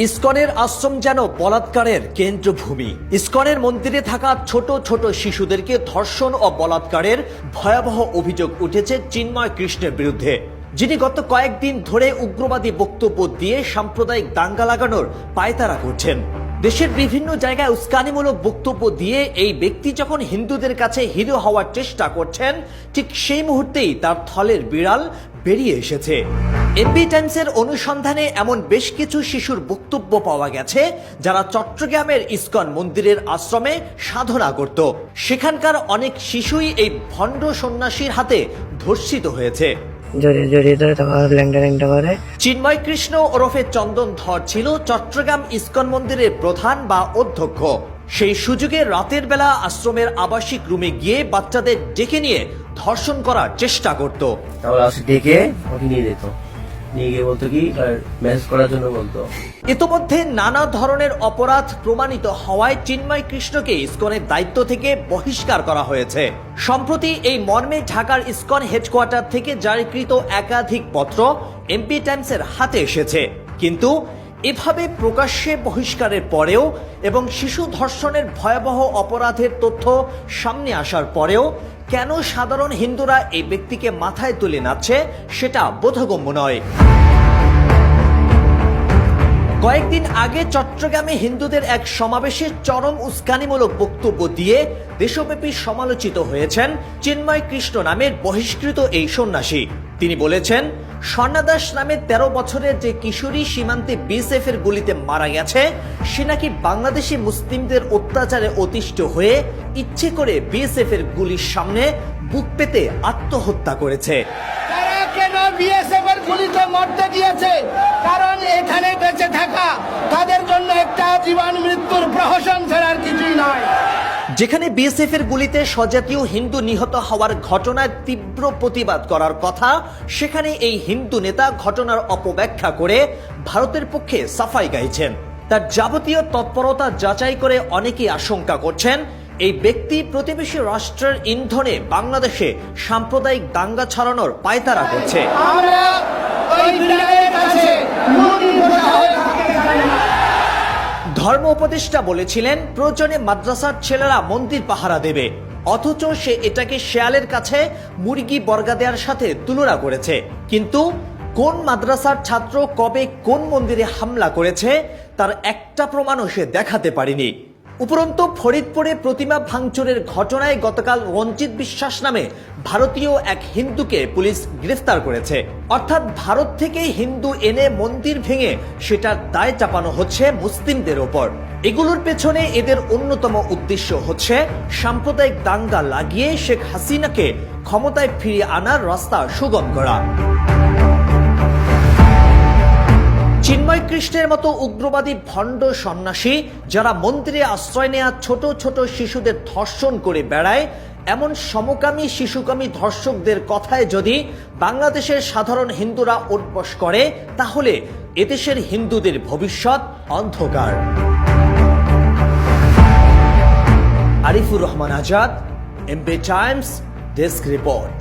ইসকনের আশ্রম যেন বলাৎকারের কেন্দ্রভূমি। ইসকনের মন্দিরে থাকা ছোট ছোট শিশুদেরকে ধর্ষণ ও বলাৎকারের ভয়াবহ অভিযোগ উঠেছে চিন্ময় কৃষ্ণের বিরুদ্ধে, যিনি গত কয়েকদিন ধরে উগ্রবাদী বক্তব্য দিয়ে সাম্প্রদায়িক দাঙ্গা লাগানোর পায়তারা করছেন। দেশের বিভিন্ন জায়গায় উস্কানিমূলক বক্তব্য দিয়ে এই ব্যক্তি যখন হিন্দুদের কাছে হিরো হওয়ার চেষ্টা করছেন, ঠিক সেই মুহূর্তেই তার থলের বিড়াল বেরিয়ে এসেছে। এমবি টাইমসের অনুসন্ধানে এমন বেশ কিছু শিশুর বক্তব্য পাওয়া গেছে যারা চট্টগ্রামের ইসকন মন্দিরের আশ্রমে সাধনা করত। সেখানকার অনেক শিশুই এই ভণ্ড সন্ন্যাসীর হাতে ধর্ষিত হয়েছে। চিন্ময় কৃষ্ণ ওরফে চন্দন ধর ছিল চট্টগ্রাম ইসকন মন্দিরের প্রধান বা অধ্যক্ষ। সেই সুযোগে রাতের বেলা আশ্রমের আবাসিক রুমে গিয়ে বাচ্চাদের ডেকে নিয়ে ধর্ষণ করার চেষ্টা করত। ইতোমধ্যে নানা ধরনের অপরাধ প্রমাণিত হওয়ায় চিন্ময় কৃষ্ণকে ইসকনের দায়িত্ব থেকে বহিষ্কার করা হয়েছে। সম্প্রতি এই মর্মে ঢাকার ইসকন হেডকোয়ার্টার থেকে জারিকৃত একাধিক পত্র এমপি টাইমসের হাতে এসেছে। কিন্তু এভাবে প্রকাশ্যে বহিষ্কারের পরেও এবং শিশু ধর্ষণের ভয়াবহ অপরাধের তথ্য সামনে আসার পরেও কেন সাধারণ হিন্দুরা এই ব্যক্তিকে মাথায় তুলে নাচছে সেটা বোধগম্য নয়। কয়েকদিন আগে চট্টগ্রামে হিন্দুদের এক সমাবেশে চরম উস্কানিমূলক বক্তব্য দিয়ে দেশব্যাপী সমালোচিত হয়েছেন চিন্ময় কৃষ্ণ নামের বহিষ্কৃত এই সন্ন্যাসী। তিনি বলেছেন, স্বর্ণাদাস নামের 13 বছরের যে কিশোরী সীমান্তে বিএসএফ এর গুলিতে মারা গেছে, সে নাকি বাংলাদেশি মুসলিমদের অত্যাচারে অতিষ্ঠ হয়ে ইচ্ছে করে বিএসএফ এর গুলির সামনে বুক পেতে আত্মহত্যা করেছে। কেন বিএসএফ এর গুলিতে মরতে দিয়েছে? কারণ এখানে বেঁচে থাকা তাদের জন্য একটা জীবন মৃত্যুর প্রহসন ছাড়ার কিছুই নয়। যেখানে বিএসএফ এর গুলিতে স্বজাতীয় হিন্দু নিহত হওয়ার ঘটনার তীব্র প্রতিবাদ করার কথা, সেখানে এই হিন্দু নেতা ঘটনার অপব্যাখ্যা করে ভারতের পক্ষে সাফাই গাইছেন। তার যাবতীয় তৎপরতা যাচাই করে অনেকেই আশঙ্কা করছেন এই ব্যক্তি প্রতিবেশী রাষ্ট্রের ইন্ধনে বাংলাদেশে সাম্প্রদায়িক দাঙ্গা ছড়ানোর পায়তারা করছে। ধর্ম উপদেষ্টা বলেছিলেন, প্রয়োজনে মাদ্রাসার ছেলেরা মন্দির পাহারা দেবে, অথচ সে এটাকে শেয়ালের কাছে মুরগি বর্গা দেওয়ার সাথে তুলনা করেছে। কিন্তু কোন মাদ্রাসার ছাত্র কবে কোন মন্দিরে হামলা করেছে তার একটা প্রমাণও সে দেখাতে পারেনি। উপরন্তু ফরিদপুরে প্রতিমা ভাঙচুরের ঘটনায় গতকাল রঞ্জিত বিশ্বাস নামে ভারতীয় এক হিন্দুকে পুলিশ গ্রেফতার করেছে। অর্থাৎ ভারত থেকে হিন্দু এনে মন্দির ভেঙে সেটার দায় চাপানো হচ্ছে মুসলিমদের ওপর। এগুলোর পেছনে এদের অন্যতম উদ্দেশ্য হচ্ছে সাম্প্রদায়িক দাঙ্গা লাগিয়ে শেখ হাসিনাকে ক্ষমতায় ফিরিয়ে আনার রাস্তা সুগম করা। চিন্ময় কৃষ্ণের মতো উগ্রবাদী ভণ্ড সন্ন্যাসী যারা মন্দিরে আশ্রয় নেওয়া ছোট ছোট শিশুদের ধর্ষণ করে বেড়ায়, এমন সমকামী শিশুকামী ধর্ষকদের কথায় যদি বাংলাদেশের সাধারণ হিন্দুরা উঠবস করে, তাহলে এদেশের হিন্দুদের ভবিষ্যৎ অন্ধকার। Arifur Rahman Azad, MB Times, desk report.